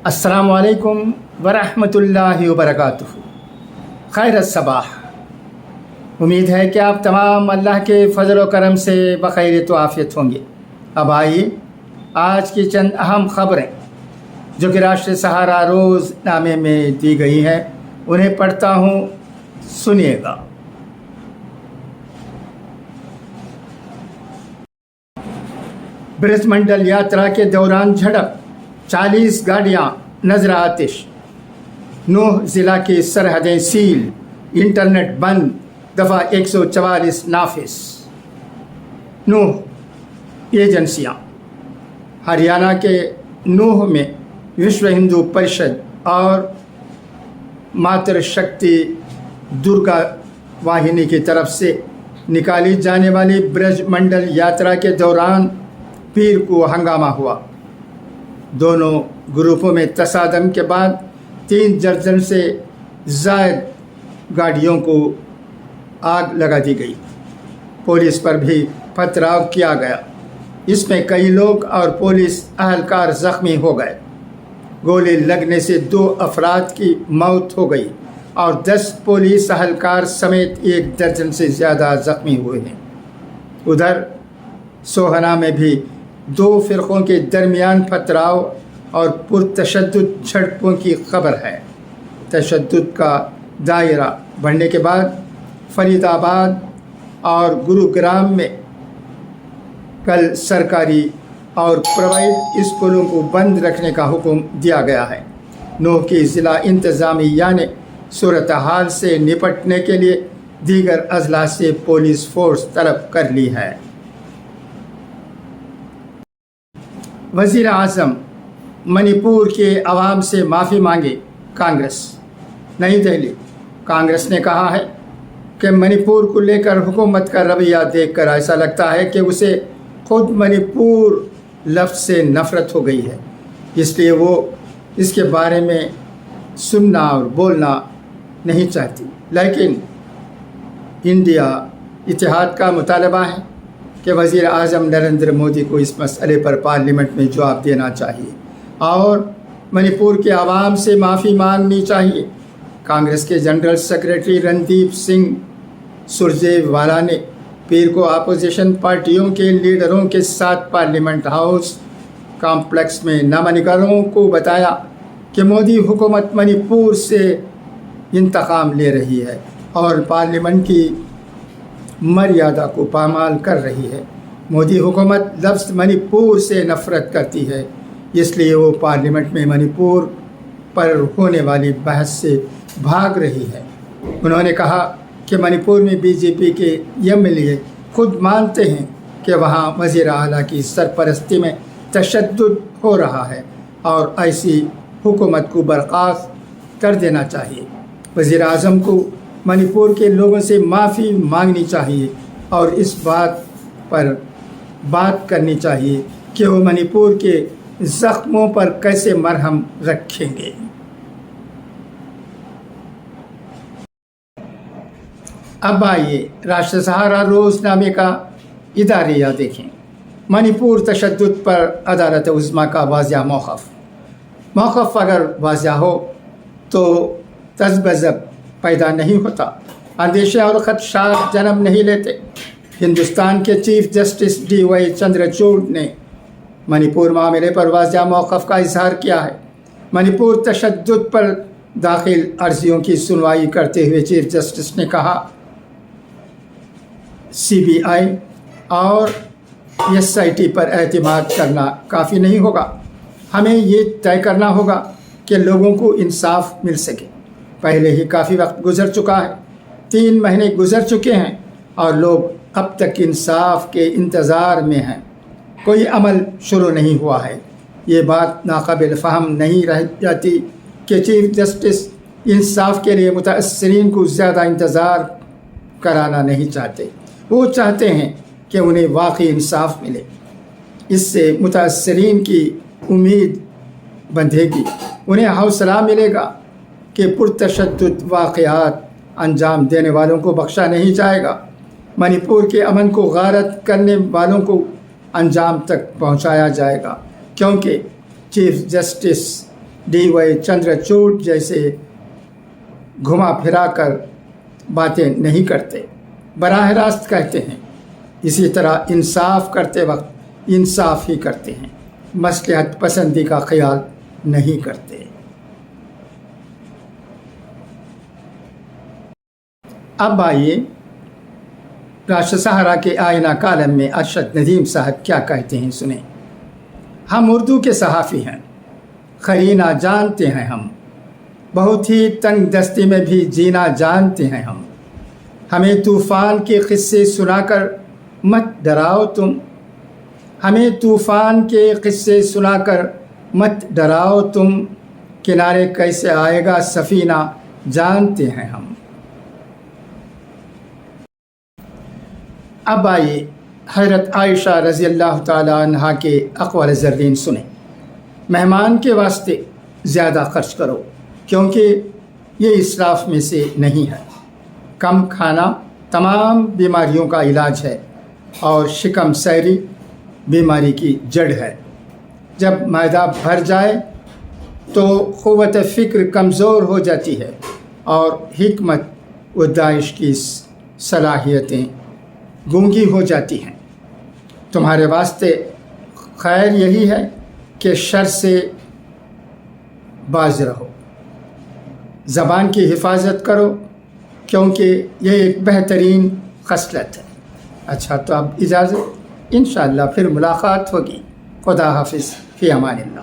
अस्सलामु अलैकुम वरहमतुल्लाहि वबरकातुहू। खैर सबाह। उम्मीद है कि आप तमाम अल्लाह के फजल व करम से बखैर तो आफियत होंगे। अब आइए आज की चंद अहम खबरें जो कि राष्ट्रीय सहारा रोज़नामे में दी गई हैं उन्हें पढ़ता हूँ, सुनिएगा। ब्रजमंडल यात्रा के दौरान झड़प, 40 गाड़ियाँ नजर आतिश, नूह ज़िला की सरहदें सील, इंटरनेट बंद, दफ़ा 144 नाफिज। नूह एजेंसियाँ। हरियाणा के नूह में विश्व हिंदू परिषद और मातृशक्ति दुर्गा वाहिनी की तरफ से निकाली जाने वाली ब्रजमंडल यात्रा के दौरान पीर को हंगामा हुआ। दोनों ग्रुपों में तसादम के बाद 3 दर्जन से ज़ायद गाड़ियों को आग लगा दी गई। पुलिस पर भी पथराव किया गया। इसमें कई लोग और पुलिस अहलकार ज़ख्मी हो गए। गोली लगने से 2 अफराद की मौत हो गई और 10 पुलिस अहलकार समेत 1 दर्जन से ज़्यादा ज़ख्मी हुए हैं। उधर सोहना में भी 2 फ़िरक़ों के दरमियान पथराव और पुरतशद्दुद झड़पों की खबर है। तशद्दुद का दायरा बढ़ने के बाद फरीदाबाद और गुरुग्राम में कल सरकारी और प्राइवेट स्कूलों को बंद रखने का हुक्म दिया गया है। नूह की ज़िला इंतज़ामिया ने सूरत हाल से निपटने के लिए दीगर अजला से पुलिस फोर्स तलब कर ली है। वज़ीर आज़म मणिपुर के अवाम से माफ़ी मांगे कांग्रेस। नई दिल्ली। कांग्रेस ने कहा है कि मणिपुर को लेकर हुकूमत का रवैया देखकर ऐसा लगता है कि उसे खुद मणिपुर लफ्ज़ से नफ़रत हो गई है, इसलिए वो इसके बारे में सुनना और बोलना नहीं चाहती। लेकिन इंडिया इत्तेहाद का मुतालबा है कि वज़ीर आज़म नरेंद्र मोदी को इस मसले पर पार्लियामेंट में जवाब देना चाहिए और मणिपुर के आवाम से माफ़ी मांगनी चाहिए। कांग्रेस के जनरल सेक्रेटरी रणदीप सिंह सुरजेवाला ने पीर को अपोजिशन पार्टियों के लीडरों के साथ पार्लियामेंट हाउस कॉम्प्लेक्स में नामनिगारों को बताया कि मोदी हुकूमत मणिपुर से इंतकाम ले रही है और पार्लियामेंट की मर्यादा को पामाल कर रही है। मोदी हुकूमत लफ्ज़ मणिपुर से नफ़रत करती है, इसलिए वो पार्लियामेंट में मणिपुर पर होने वाली बहस से भाग रही है। उन्होंने कहा कि मणिपुर में बीजेपी के एमएलए खुद मानते हैं कि वहाँ वज़ीर आला की सरपरस्ती में तशद्दुद हो रहा है और ऐसी हुकूमत को बर्खास्त कर देना चाहिए। वज़ीर आज़म को मणिपुर के लोगों से माफ़ी मांगनी चाहिए और इस बात पर बात करनी चाहिए कि वो मणिपुर के ज़ख्मों पर कैसे मरहम रखेंगे। अब आइए राष्ट्रीय सहारा रोज़नामे का इदारिया देखें। मणिपुर तशद्दुद पर अदालत उज़्मा का वाज़िया मौक़िफ़ अगर वाज़िया हो तो तज़ब्ज़ब पैदा नहीं होता, अंदेशे और ख़दशात जन्म नहीं लेते। हिंदुस्तान के चीफ जस्टिस DY चंद्रचूड़ ने मणिपुर मामले पर वाज़िया मौक़िफ़ का इज़हार किया है। मणिपुर तशद्दुद पर दाखिल अर्जियों की सुनवाई करते हुए चीफ जस्टिस ने कहा, CBI और SIT पर एतमाद करना काफ़ी नहीं होगा। हमें ये तय करना होगा कि लोगों को इंसाफ मिल सके। पहले ही काफ़ी वक्त गुज़र चुका है, 3 महीने गुज़र चुके हैं और लोग अब तक इंसाफ के इंतज़ार में हैं। कोई अमल शुरू नहीं हुआ है। ये बात नाक़ाबिल फ़हम नहीं रह जाती कि चीफ जस्टिस इंसाफ के लिए मुतअस्सिरीन को ज़्यादा इंतज़ार कराना नहीं चाहते। वो चाहते हैं कि उन्हें वाक़ई इंसाफ मिले। इससे मुतअस्सिरीन की उम्मीद बंधेगी, उन्हें हौसला मिलेगा कि पुरतशद्दुद वाक़यात अंजाम देने वालों को बख्शा नहीं जाएगा। मणिपुर के अमन को गारत करने वालों को अंजाम तक पहुंचाया जाएगा, क्योंकि chief justice D Y Chandrachud जैसे घुमा फिरा कर बातें नहीं करते, बराह रास्त कहते हैं। इसी तरह इंसाफ करते वक्त इंसाफ ही करते हैं, मसलहत पसंदी का ख्याल नहीं करते। अब आइए राष्ट्र सहारा के आईना कालम में अरशद नदीम साहब क्या कहते हैं सुने। हम उर्दू के सहाफ़ी हैं, खरीना जानते हैं हम, बहुत ही तंग दस्ती में भी जीना जानते हैं हम। हमें तूफ़ान के क़िस्से सुनाकर मत डराओ तुम, हमें तूफ़ान के क़िस्से सुनाकर मत डराओ तुम, किनारे कैसे आएगा सफ़ीना जानते हैं हम। अब आइए हज़रत आयशा रज़ी अल्लाह ताला अन्हा के अक़वाल ज़र्रीन सुने। मेहमान के वास्ते ज़्यादा ख़र्च करो, क्योंकि ये इसराफ़ में से नहीं है। कम खाना तमाम बीमारियों का इलाज है और शिकम सैरी बीमारी की जड़ है। जब मैदा भर जाए तो क़ुव्वत फ़िक्र कमज़ोर हो जाती है और हिकमत व दानिश की सलाहियतें गूंगी हो जाती हैं। तुम्हारे वास्ते खैर यही है कि शर से बाज रहो, ज़बान की हिफाजत करो, क्योंकि यह एक बेहतरीन खसलत है। अच्छा, तो अब इजाज़त, इंशाअल्लाह फिर मुलाकात होगी। खुदा हाफिज़, फ़ी अमानिल्लाह।